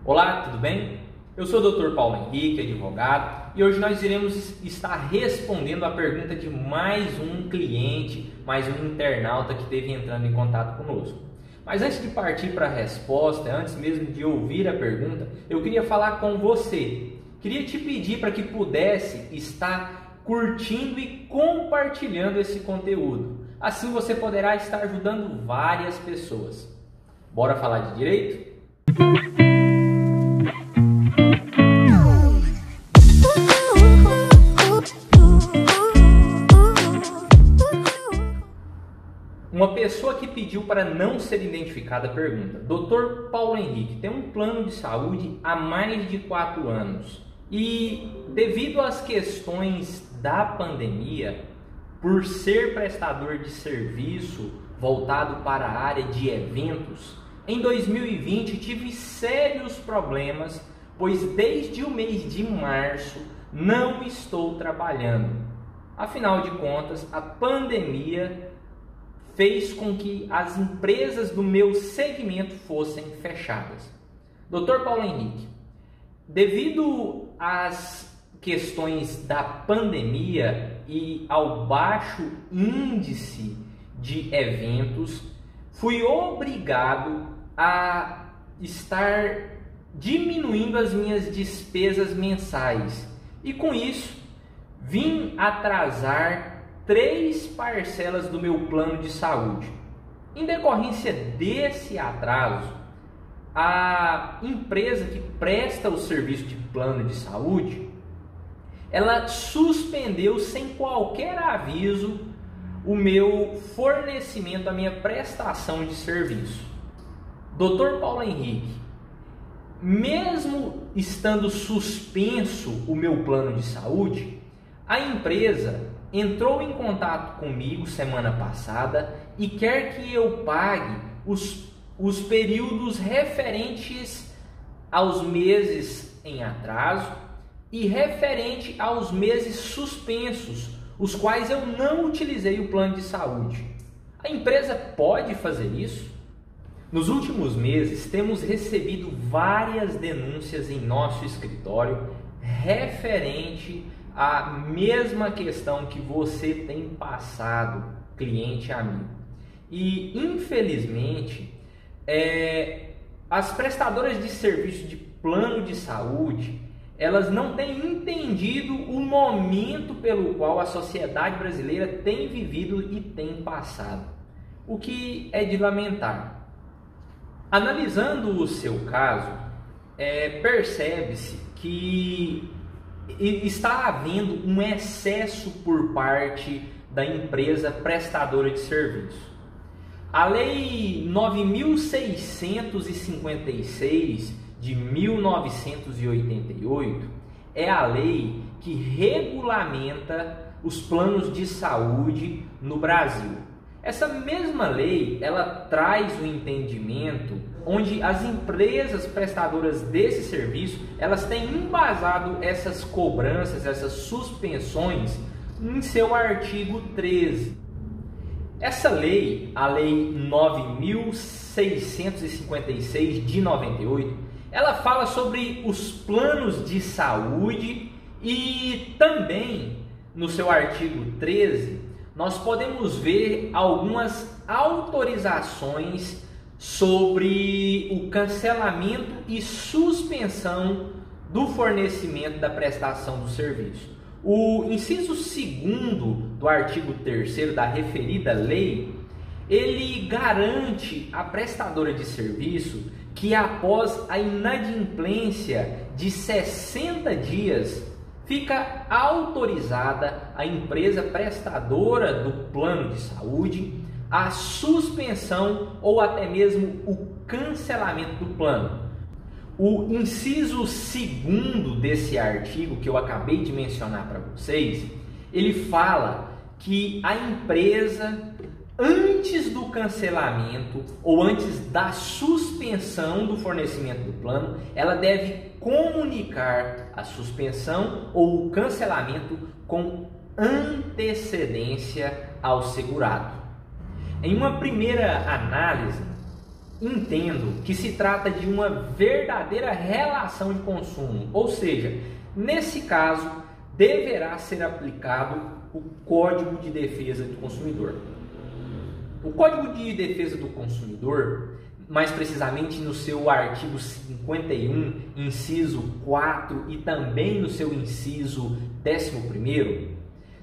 Olá, tudo bem? Eu sou o Dr. Paulo Henrique, advogado, e hoje nós iremos estar respondendo a pergunta de mais um cliente, mais um internauta que esteve entrando em contato conosco. Mas antes de partir para a resposta, antes mesmo de ouvir a pergunta, eu queria falar com você. Queria te pedir para que pudesse estar curtindo e compartilhando esse conteúdo. Assim você poderá estar ajudando várias pessoas. Bora falar de direito? Uma pessoa que pediu para não ser identificada pergunta: Dr. Paulo Henrique, tem um plano de saúde há mais de 4 anos e devido às questões da pandemia, por ser prestador de serviço voltado para a área de eventos, em 2020 tive sérios problemas, pois desde o mês de março não estou trabalhando. Afinal de contas, a pandemia fez com que as empresas do meu segmento fossem fechadas. Dr. Paulo Henrique, devido às questões da pandemia e ao baixo índice de eventos, fui obrigado a estar diminuindo as minhas despesas mensais e com isso vim atrasar 3 parcelas do meu plano de saúde. Em decorrência desse atraso, a empresa que presta o serviço de plano de saúde, ela suspendeu sem qualquer aviso o meu fornecimento, a minha prestação de serviço. Dr. Paulo Henrique, mesmo estando suspenso o meu plano de saúde, a empresa entrou em contato comigo semana passada e quer que eu pague os períodos referentes aos meses em atraso e referente aos meses suspensos, os quais eu não utilizei o plano de saúde. A empresa pode fazer isso? Nos últimos meses temos recebido várias denúncias em nosso escritório referente a mesma questão que você tem passado, cliente amigo. E infelizmente, as prestadoras de serviço de plano de saúde, elas não têm entendido o momento pelo qual a sociedade brasileira tem vivido e tem passado, o que é de lamentar. Analisando o seu caso, percebe-se que está havendo um excesso por parte da empresa prestadora de serviço. A Lei 9.656 de 1988 é a lei que regulamenta os planos de saúde no Brasil. Essa mesma lei, ela traz o entendimento onde as empresas prestadoras desse serviço, elas têm embasado essas cobranças, essas suspensões em seu artigo 13. Essa lei, a Lei 9.656 de 98, ela fala sobre os planos de saúde e também no seu artigo 13, nós podemos ver algumas autorizações sobre o cancelamento e suspensão do fornecimento da prestação do serviço. O inciso 2º do artigo 3º da referida lei, ele garante à prestadora de serviço que após a inadimplência de 60 dias, fica autorizada a empresa prestadora do plano de saúde a suspensão ou até mesmo o cancelamento do plano. O inciso 2º desse artigo que eu acabei de mencionar para vocês, ele fala que a empresa, antes do cancelamento ou antes da suspensão do fornecimento do plano, ela deve comunicar a suspensão ou o cancelamento com antecedência ao segurado. Em uma primeira análise, entendo que se trata de uma verdadeira relação de consumo, ou seja, nesse caso deverá ser aplicado o Código de Defesa do Consumidor. O Código de Defesa do Consumidor, mais precisamente no seu artigo 51, inciso 4 e também no seu inciso 11º,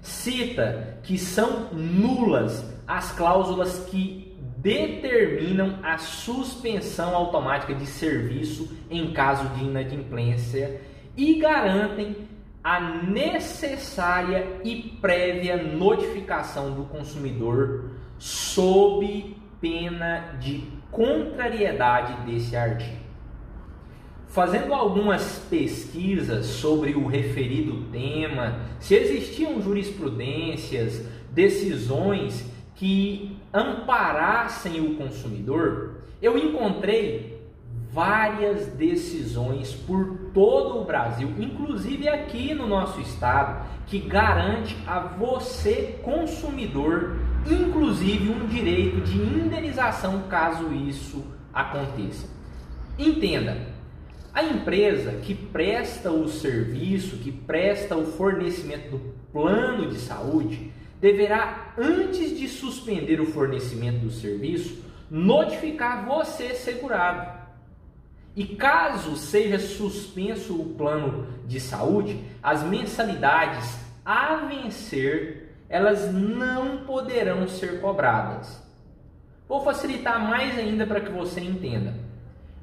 cita que são nulas as cláusulas que determinam a suspensão automática de serviço em caso de inadimplência e garantem a necessária e prévia notificação do consumidor sob pena de contrariedade desse artigo. Fazendo algumas pesquisas sobre o referido tema, se existiam jurisprudências, decisões que amparassem o consumidor, eu encontrei várias decisões por todo o Brasil, inclusive aqui no nosso estado, que garante a você, consumidor, inclusive um direito de indenização caso isso aconteça. Entenda, a empresa que presta o serviço, que presta o fornecimento do plano de saúde, deverá, antes de suspender o fornecimento do serviço, notificar você, segurado. E caso seja suspenso o plano de saúde, as mensalidades a vencer, elas não poderão ser cobradas. Vou facilitar mais ainda para que você entenda.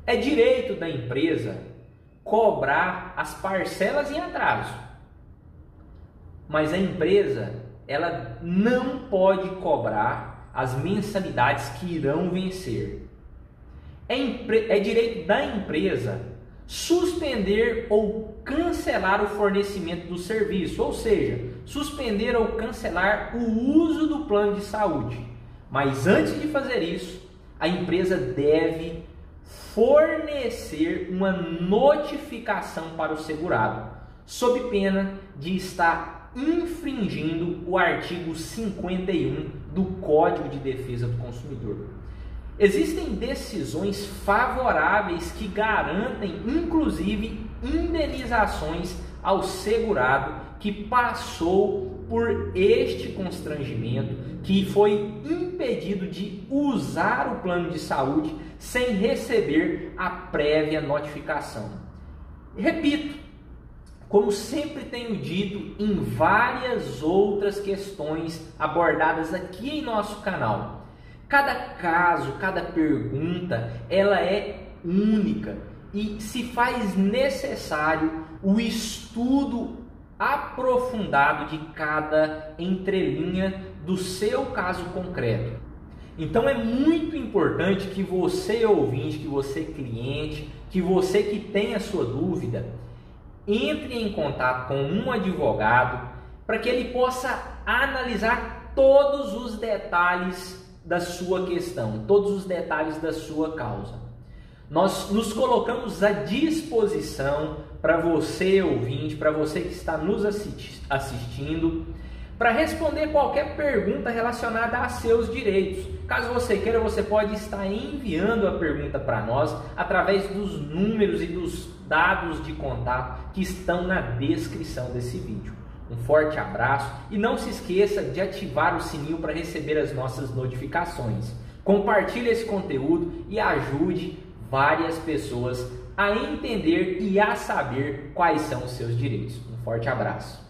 É direito da empresa cobrar as parcelas em atraso, mas a empresa ela não pode cobrar as mensalidades que irão vencer. É direito da empresa suspender ou cancelar o fornecimento do serviço, ou seja, suspender ou cancelar o uso do plano de saúde. Mas antes de fazer isso, a empresa deve fornecer uma notificação para o segurado, sob pena de estar infringindo o artigo 51 do Código de Defesa do Consumidor. Existem decisões favoráveis que garantem, inclusive, indenizações ao segurado que passou por este constrangimento, que foi impedido de usar o plano de saúde sem receber a prévia notificação. Repito, como sempre tenho dito em várias outras questões abordadas aqui em nosso canal, cada caso, cada pergunta, ela é única e se faz necessário o estudo aprofundado de cada entrelinha do seu caso concreto. Então é muito importante que você, ouvinte, que você, cliente, que você que tem a sua dúvida, entre em contato com um advogado para que ele possa analisar todos os detalhes da sua questão, todos os detalhes da sua causa. Nós nos colocamos à disposição para você, ouvinte, para você que está nos assistindo, para responder qualquer pergunta relacionada a seus direitos. Caso você queira, você pode estar enviando a pergunta para nós através dos números e dos dados de contato que estão na descrição desse vídeo. Um forte abraço e não se esqueça de ativar o sininho para receber as nossas notificações. Compartilhe esse conteúdo e ajude várias pessoas a entender e a saber quais são os seus direitos. Um forte abraço.